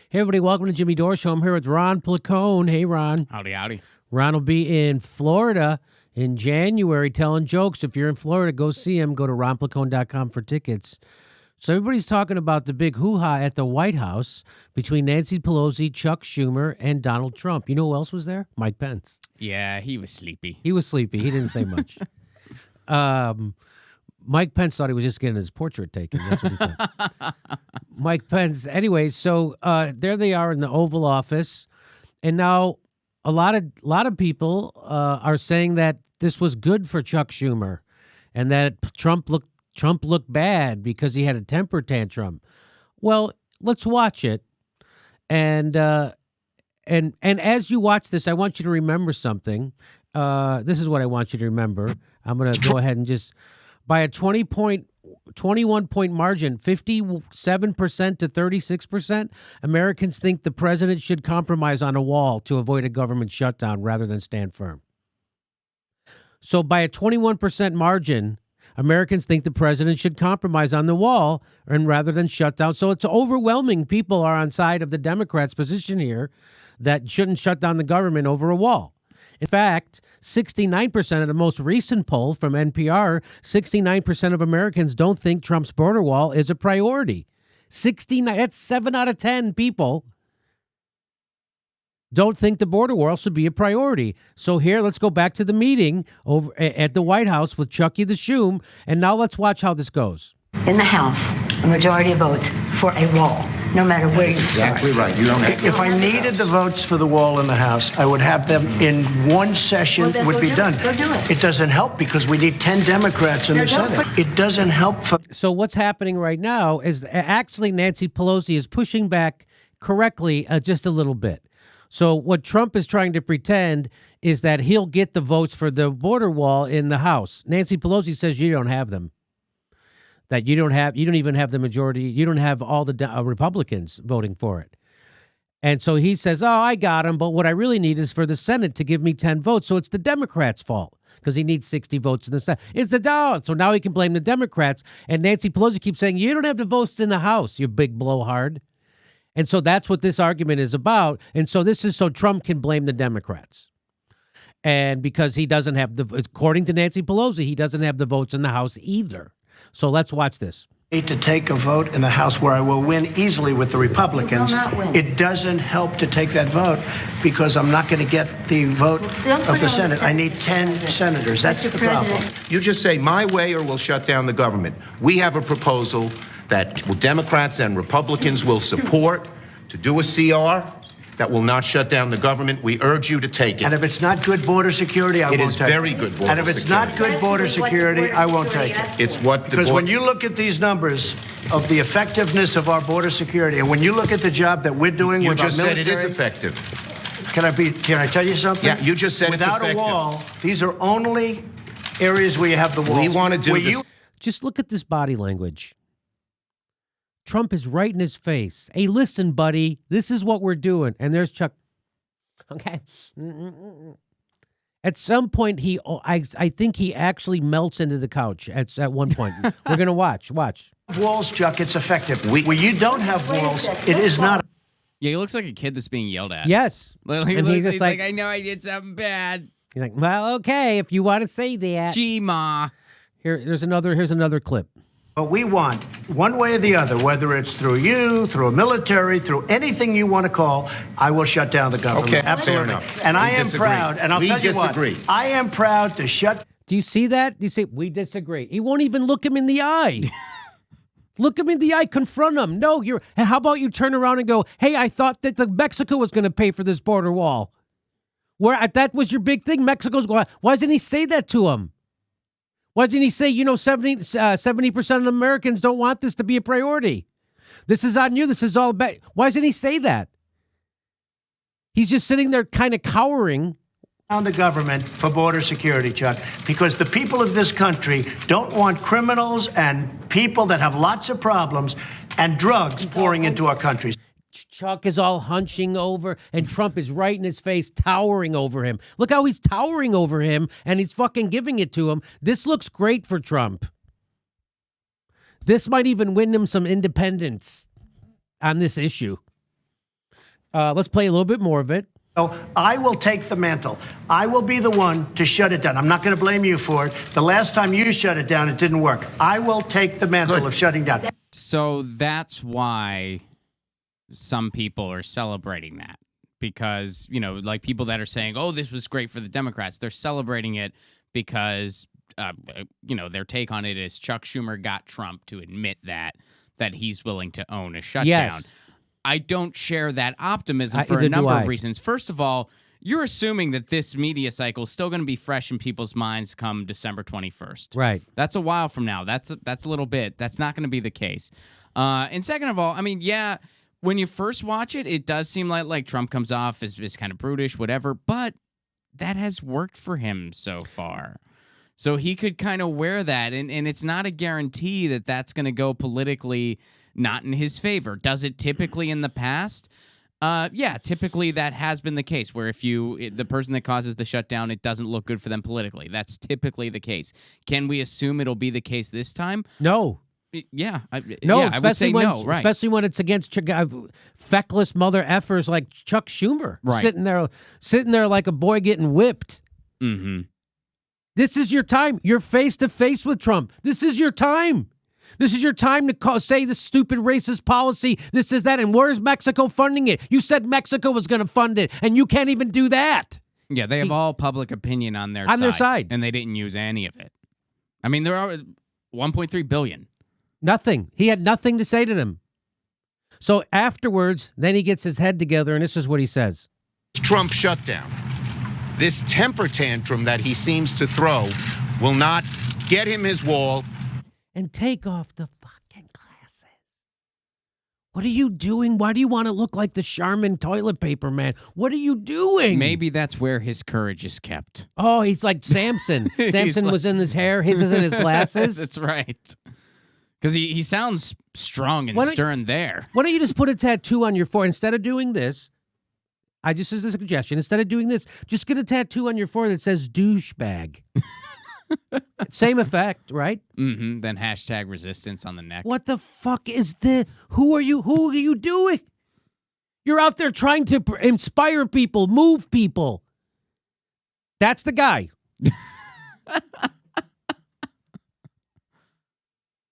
Hey, everybody, welcome to Jimmy Dore Show. I'm here with Ron Placone. Hey, Ron. Howdy, howdy. Ron will be in Florida in January telling jokes. If you're in Florida, go see him. Go to ronplacone.com for tickets. So everybody's talking about the big hoo-ha at the White House between Nancy Pelosi, Chuck Schumer, and Donald Trump. You know who else was there? Mike Pence. Yeah, he was sleepy. He was sleepy. He didn't say much. Mike Pence thought he was just getting his portrait taken. That's what he thought. Mike Pence. Anyway, so there they are in the Oval Office, and now a lot of people are saying that this was good for Chuck Schumer, and that Trump looked bad because he had a temper tantrum. Well, let's watch it, and as you watch this, I want you to remember something. This is what I want you to remember. I'm going to go ahead and just. By a 21-point margin, 57% to 36%, Americans think the president should compromise on a wall to avoid a government shutdown rather than stand firm. So by a 21% margin, Americans think the president should compromise on the wall and rather than shut down. So it's overwhelming. People are on side of the Democrats' position here that shouldn't shut down the government over a wall. In fact, 69% of the most recent poll from NPR, 69% of Americans don't think Trump's border wall is a priority. 69, that's 7 out of 10 people don't think the border wall should be a priority. So here, let's go back to the meeting over at the White House with Chucky the Shoom, and now let's watch how this goes. In the House, a majority of votes for a wall, no matter where you start. Exactly right. You don't have If I needed the votes for the wall in the House, I would have them in one session. Well, then would go be do done. it. Go do it. It doesn't help because we need 10 Democrats in the don't Senate. It doesn't help for. So what's happening right now is actually Nancy Pelosi is pushing back correctly just a little bit. So what Trump is trying to pretend is that he'll get the votes for the border wall in the House. Nancy Pelosi says you don't have them. That you don't even have the majority. You don't have all the Republicans voting for it. And so he says, oh, I got him. But what I really need is for the Senate to give me 10 votes. So it's the Democrats' fault because he needs 60 votes in the Senate. It's the Dow. So now he can blame the Democrats. And Nancy Pelosi keeps saying, you don't have the votes in the House, you big blowhard. And so that's what this argument is about. And so this is so Trump can blame the Democrats. And because he doesn't have according to Nancy Pelosi, he doesn't have the votes in the House either. So let's watch this. Need to take a vote in the House where I will win easily with the Republicans. You will not win. It doesn't help to take that vote because I'm not going to get the vote Don't put of it the on Senate. I need Senate. 10 senators. That's Mr. the problem. President. You just say my way or we'll shut down the government. We have a proposal that Democrats and Republicans will support to do a CR that will not shut down the government. We urge you to take And it. if it's not good border security, I It won't is take it. very good border And if it's not security. good border That's what the security, border I won't security take it. asked for. It's what the Because board- when you look at these numbers of the effectiveness of our border security, and when you look at the job that we're doing you with our just said it is military, effective. Can I tell you something? Yeah, you just said it's Without effective. a wall, these are only areas where you have the walls. We want to do Where this. you- Just look at this body language. Trump is right in his face. Hey, listen, buddy, this is what we're doing. And there's Chuck. Okay. At some point, I think he actually melts into the couch at one point. We're going to watch. walls, Chuck, it's effective. We- Where you don't have Wait a walls, second. it is not. Yeah, he looks like a kid that's being yelled at. Yes. Well, And he's just like, I know I did something bad. he's like, well, okay, if you want to say that. Gee, Ma. Here's another clip. But we want, one way or the other, whether it's through you, through a military, through anything you want to call, I will shut down the government. Okay, fair Absolutely. enough. And We I am disagree. proud, and I'll We tell you disagree. what, I am proud to shut. Do you see that? Do you see? We disagree. He won't even look him in the eye. Look him in the eye, confront him. No, how about you turn around and go, hey, I thought that Mexico was going to pay for this border wall. That was your big thing. Mexico's going, why doesn't he say that to him? Why doesn't he say, 70% of Americans don't want this to be a priority? This is on you. This is all about. Why doesn't he say that? He's just sitting there kind of cowering. Down the government for border security, Chuck, because the people of this country don't want criminals and people that have lots of problems and drugs pouring into our country. Chuck is all hunching over, and Trump is right in his face, towering over him. Look how he's towering over him, and he's fucking giving it to him. This looks great for Trump. This might even win him some independence on this issue. Let's play a little bit more of it. So I will take the mantle. I will be the one to shut it down. I'm not going to blame you for it. The last time you shut it down, it didn't work. I will take the mantle of shutting down. So that's why some people are celebrating that. Because, like people that are saying, oh, this was great for the Democrats. They're celebrating it because, their take on it is Chuck Schumer got Trump to admit that he's willing to own a shutdown. Yes. I don't share that optimism for Either a do number I. of reasons. First of all, you're assuming that this media cycle is still going to be fresh in people's minds come December 21st. Right. That's a while from now. That's a little bit. That's not going to be the case. And second of all, I mean, yeah, when you first watch it, it does seem like Trump comes off as kind of brutish, whatever, but that has worked for him so far. So he could kind of wear that, and it's not a guarantee that that's going to go politically not in his favor. Does it typically in the past? Yeah, typically that has been the case, where if the person that causes the shutdown, it doesn't look good for them politically. That's typically the case. Can we assume it'll be the case this time? No. Yeah. No, I would say no, right. Especially when it's against feckless mother effers like Chuck Schumer, Right. sitting there like a boy getting whipped. Mm-hmm. This is your time. You're face to face with Trump. This is your time. This is your time to say the stupid racist policy. This is that. And where's Mexico funding it? You said Mexico was going to fund it, and you can't even do that. Yeah, they have all public opinion on their side. And they didn't use any of it. I mean, there are $1.3 billion. Nothing. He had nothing to say to them. So afterwards, then he gets his head together, and this is what he says. Trump shutdown. This temper tantrum that he seems to throw will not get him his wall. And take off the fucking glasses. What are you doing? Why do you want to look like the Charmin toilet paper man? What are you doing? Maybe that's where his courage is kept. Oh, he's like Samson. Samson was in his hair. His is in his glasses. That's right. Because he sounds strong and stern there. Why don't you just put a tattoo on your forehead? Instead of doing this, just as a suggestion, instead of doing this, just get a tattoo on your forehead that says douchebag. Same effect, right? Mm-hmm. Then hashtag resistance on the neck. What the fuck is who are you doing? You're out there trying to inspire people, move people. That's the guy.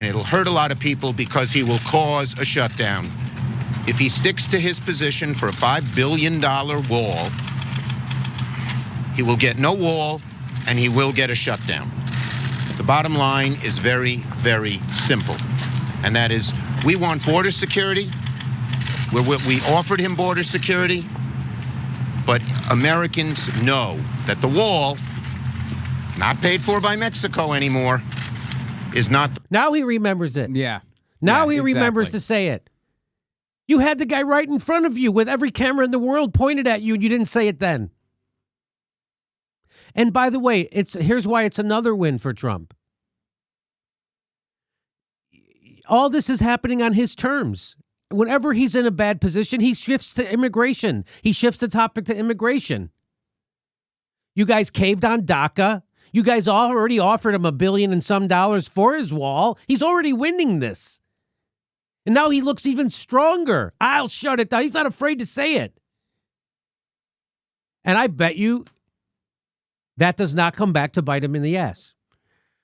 It'll hurt a lot of people because he will cause a shutdown. If he sticks to his position for a $5 billion wall, he will get no wall and he will get a shutdown. The bottom line is very, very simple. And that is, we want border security. We offered him border security. But Americans know that the wall, not paid for by Mexico anymore, is not. Now he remembers it. Yeah. Now he exactly. remembers to say it. You had the guy right in front of you with every camera in the world pointed at you, and you didn't say it then. And by the way, here's why it's another win for Trump. All this is happening on his terms. Whenever he's in a bad position, he shifts to immigration. He shifts the topic to immigration. You guys caved on DACA. You guys already offered him $1 billion and some for his wall. He's already winning this. And now he looks even stronger. I'll shut it down. He's not afraid to say it. And I bet you that does not come back to bite him in the ass.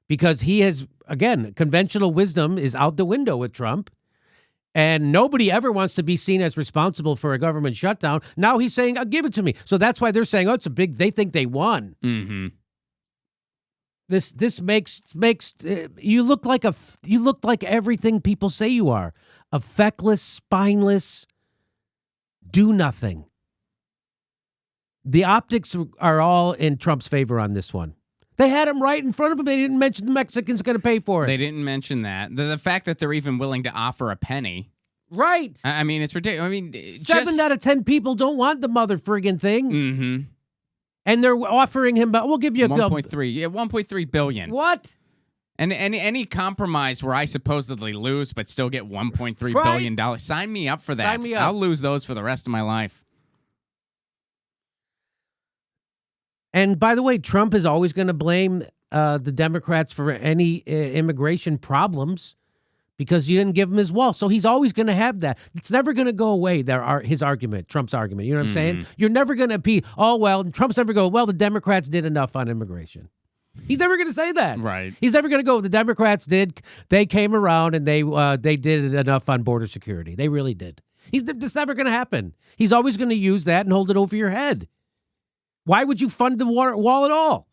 Because he has, again, conventional wisdom is out the window with Trump. And nobody ever wants to be seen as responsible for a government shutdown. Now he's saying, give it to me. So that's why they're saying, it's they think they won. Mm-hmm. This makes you look like everything people say you are. A feckless, spineless, do nothing. The optics are all in Trump's favor on this one. They had him right in front of him. They didn't mention the Mexicans going to pay for it. They didn't mention that. The fact that they're even willing to offer a penny. Right. I mean, it's ridiculous. I mean, 7 out of 10 people don't want the mother friggin' thing. Mm-hmm. And they're offering him, but we'll give you a 1.3. Yeah, 1.3 billion. What? And any compromise where I supposedly lose but still get $1.3 billion dollars. Sign me up for that. Sign me up. I'll lose those for the rest of my life. And by the way, Trump is always going to blame the Democrats for any immigration problems because you didn't give him his wall. So he's always going to have that. It's never going to go away, his argument, Trump's argument. You know what I'm saying? You're never going to be, Trump's never go, well, the Democrats did enough on immigration. He's never going to say that. Right. He's never going to go, the Democrats did, they came around and they did enough on border security. They really did. That's never going to happen. He's always going to use that and hold it over your head. Why would you fund the wall at all?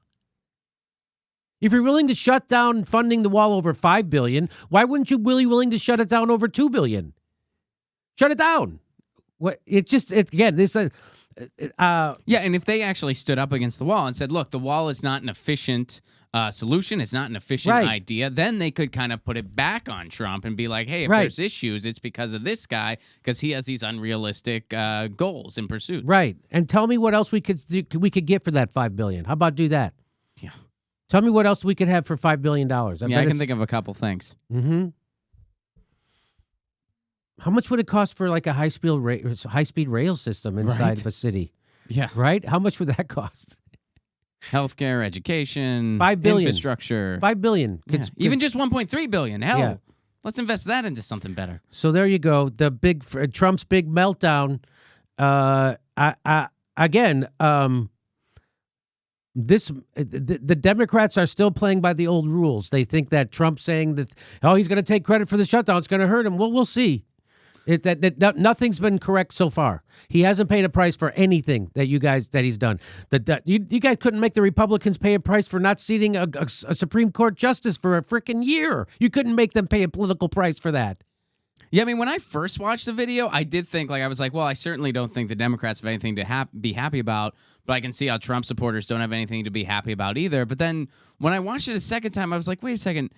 If you're willing to shut down funding the wall over $5 billion, why wouldn't you be willing to shut it down over $2 billion? Shut it down. Yeah, and if they actually stood up against the wall and said, look, the wall is not an efficient solution, it's not an efficient idea, then they could kind of put it back on Trump and be like, hey, if there's issues, it's because of this guy, because he has these unrealistic goals and pursuits. Right. And tell me what else we could get for that $5 billion. How about do that? Yeah. Tell me what else we could have for $5 billion. I can think of a couple things. Mm-hmm. How much would it cost for like a high-speed rail system inside of a city? Yeah. Right? How much would that cost? Healthcare, education, $5 billion. Infrastructure. $5 billion. Even just $1.3 billion. Hell, Yeah. let's invest that into something better. So there you go. Trump's big meltdown. The Democrats are still playing by the old rules. They think that Trump saying that, he's going to take credit for the shutdown, it's going to hurt him. Well, we'll see. Nothing's been correct so far. He hasn't paid a price for anything that he's done. You guys couldn't make the Republicans pay a price for not seating a Supreme Court justice for a freaking year. You couldn't make them pay a political price for that. Yeah, I mean, when I first watched the video, I did think, I was like, well, I certainly don't think the Democrats have anything to be happy about, but I can see how Trump supporters don't have anything to be happy about either. But then when I watched it a second time, I was like, wait a second.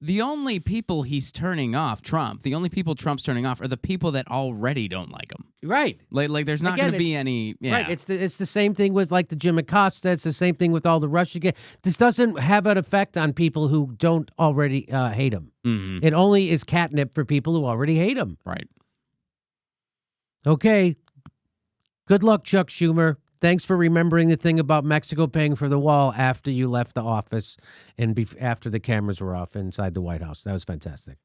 The only people he's turning off, the only people Trump's turning off are the people that already don't like him. Right. Like there's not going to be any... Yeah. Right. It's the same thing with like the Jim Acosta. It's the same thing with all the Russian... This doesn't have an effect on people who don't already hate him. Mm-hmm. It only is catnip for people who already hate him. Right. Okay. Good luck, Chuck Schumer. Thanks for remembering the thing about Mexico paying for the wall after you left the office and after the cameras were off inside the White House. That was fantastic.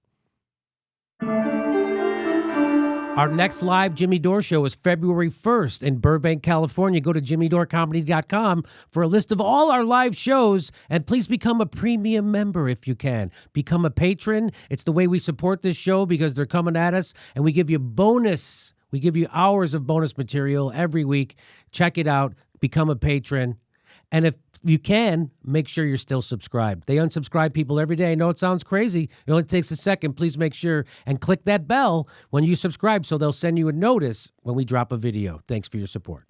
Our next live Jimmy Dore show is February 1st in Burbank, California. Go to jimmydorcomedy.com for a list of all our live shows, and please become a premium member if you can. Become a patron. It's the way we support this show because they're coming at us, and we give you bonus. We give you hours of bonus material every week. Check it out. Become a patron. And if you can, make sure you're still subscribed. They unsubscribe people every day. I know it sounds crazy. It only takes a second. Please make sure and click that bell when you subscribe so they'll send you a notice when we drop a video. Thanks for your support.